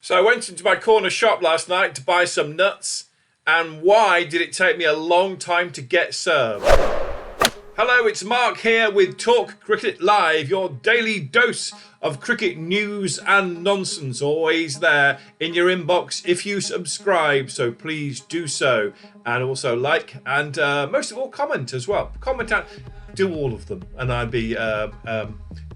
So I went into my corner shop last night to buy some nuts, and why did it take me a long time to get served? Hello, it's Mark here with Talk Cricket Live, your daily dose of cricket news and nonsense, always there in your inbox if you subscribe, so please do so, and also like, and most of all comment as well. Comment out, do all of them, and I'd be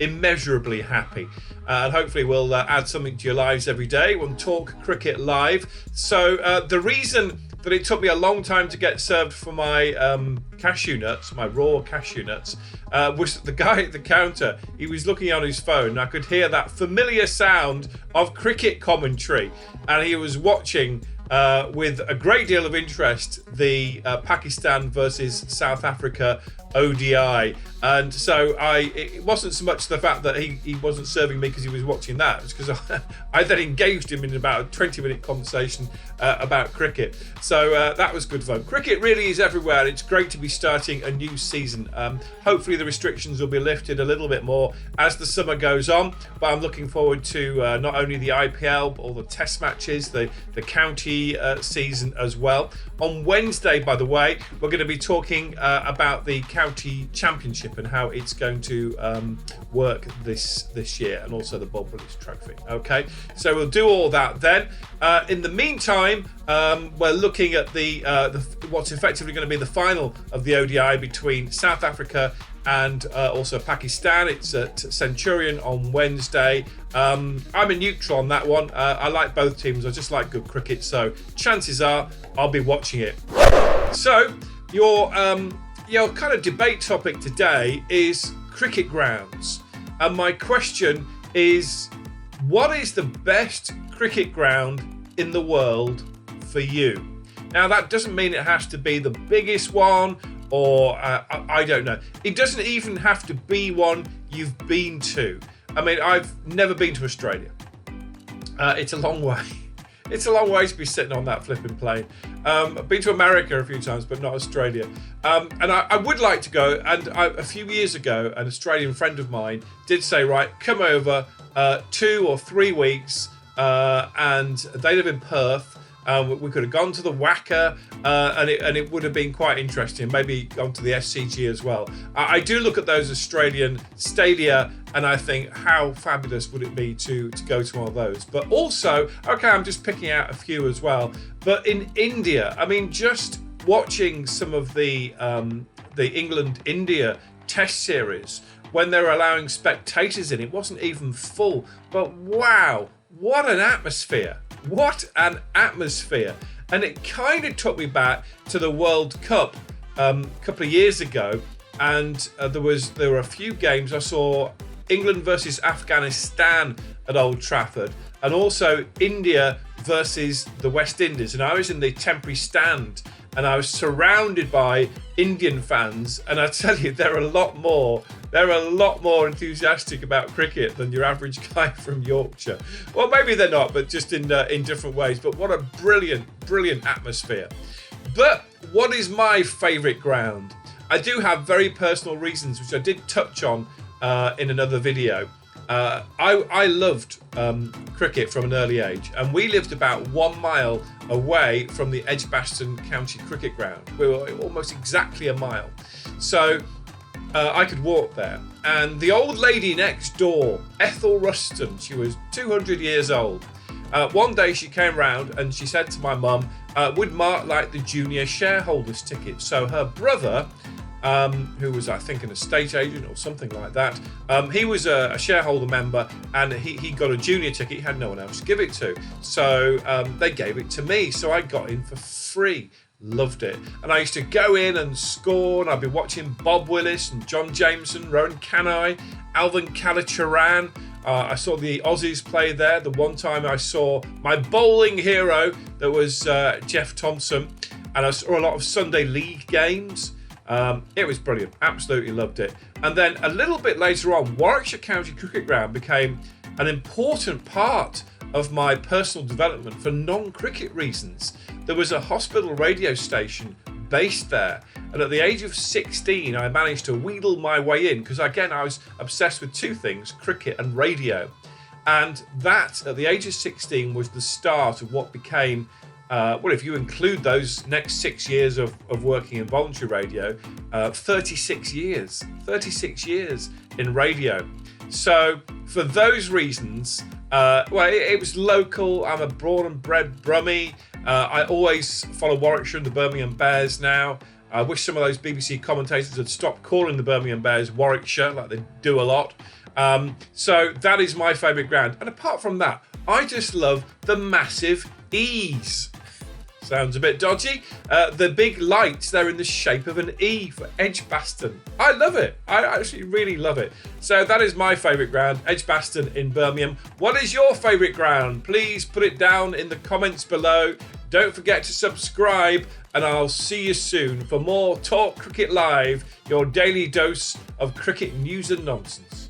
immeasurably happy. And hopefully we'll add something to your lives every day on Talk Cricket Live. So the reason that it took me a long time to get served for my cashew nuts, my raw cashew nuts, was the guy at the counter. He was looking on his phone, and I could hear that familiar sound of cricket commentary, and he was watching with a great deal of interest the Pakistan versus South Africa ODI. And so it wasn't so much the fact that he wasn't serving me because he was watching that. It was because I then engaged him in about a 20-minute conversation about cricket. So that was good fun. Cricket really is everywhere. It's great to be starting a new season. Hopefully the restrictions will be lifted a little bit more as the summer goes on. But I'm looking forward to not only the IPL, but all the test matches, the county season as well. On Wednesday, by the way, we're going to be talking about the county championship and how it's going to work this year, and also the Bob Willis Trophy. Okay, so we'll do all that then. In the meantime, we're looking at the what's effectively going to be the final of the ODI between South Africa and also Pakistan. It's at Centurion on Wednesday. I'm a neutral on that one. I like both teams. I just like good cricket, so chances are I'll be watching it. So your kind of debate topic today is cricket grounds, and my question is, what is the best cricket ground in the world for you? Now, that doesn't mean it has to be the biggest one, or I don't know. It doesn't even have to be one you've been to. I mean, I've never been to Australia. It's a long way. It's a long way to be sitting on that flipping plane. I've been to America a few times, but not Australia. And I would like to go. And a few years ago, an Australian friend of mine did say, right, come over 2 or 3 weeks. And they live in Perth. We could have gone to the WACA, and it would have been quite interesting. Maybe gone to the SCG as well. I do look at those Australian stadia, and I think, how fabulous would it be to go to one of those? But also, okay, I'm just picking out a few as well. But in India, I mean, just watching some of the England-India Test series when they were allowing spectators in, it wasn't even full. But wow, what an atmosphere! What an atmosphere. And it kind of took me back to the World Cup a couple of years ago, and there were a few games. I saw England versus Afghanistan at Old Trafford, and also India versus the West Indies, and I was in the temporary stand, and I was surrounded by Indian fans, and I tell you, they're a lot more enthusiastic about cricket than your average guy from Yorkshire. Well, maybe they're not, but just in different ways. But what a brilliant atmosphere. But what is my favourite ground? I do have very personal reasons, which I did touch on in another video. I loved cricket from an early age, and we lived about 1 mile away from the Edgbaston County Cricket Ground. We were almost exactly a mile. So I could walk there. And the old lady next door, Ethel Ruston, she was 200 years old. One day she came round and she said to my mum, would Mark like the junior shareholders ticket? So her brother, who was, I think, an estate agent or something like that, he was a shareholder member, and he got a junior ticket. He had no one else to give it to. So they gave it to me. So I got in for free. Loved it. And I used to go in and score, and I'd be watching Bob Willis and John Jameson, Rowan Kanai, Alvin Kallicharran. I saw the Aussies play there. The one time I saw my bowling hero, that was Jeff Thompson, and I saw a lot of Sunday League games. It was brilliant. Absolutely loved it. And then a little bit later on, Warwickshire County Cricket Ground became an important part of my personal development for non-cricket reasons. There was a hospital radio station based there, and at the age of 16 I managed to wheedle my way in, because again I was obsessed with two things, cricket and radio. And that, at the age of 16, was the start of what became, well, if you include those next 6 years of working in voluntary radio, 36 years. 36 years in radio. So for those reasons, well, it was local. I'm a born and bred Brummie. I always follow Warwickshire and the Birmingham Bears now. I wish some of those BBC commentators had stopped calling the Birmingham Bears Warwickshire, like they do a lot. So that is my favourite ground. And apart from that, I just love the massive E's. Sounds a bit dodgy. The big lights, they're in the shape of an E for Edgbaston. I love it. I actually really love it. So that is my favourite ground, Edgbaston in Birmingham. What is your favourite ground? Please put it down in the comments below. Don't forget to subscribe, and I'll see you soon for more Talk Cricket Live, your daily dose of cricket news and nonsense.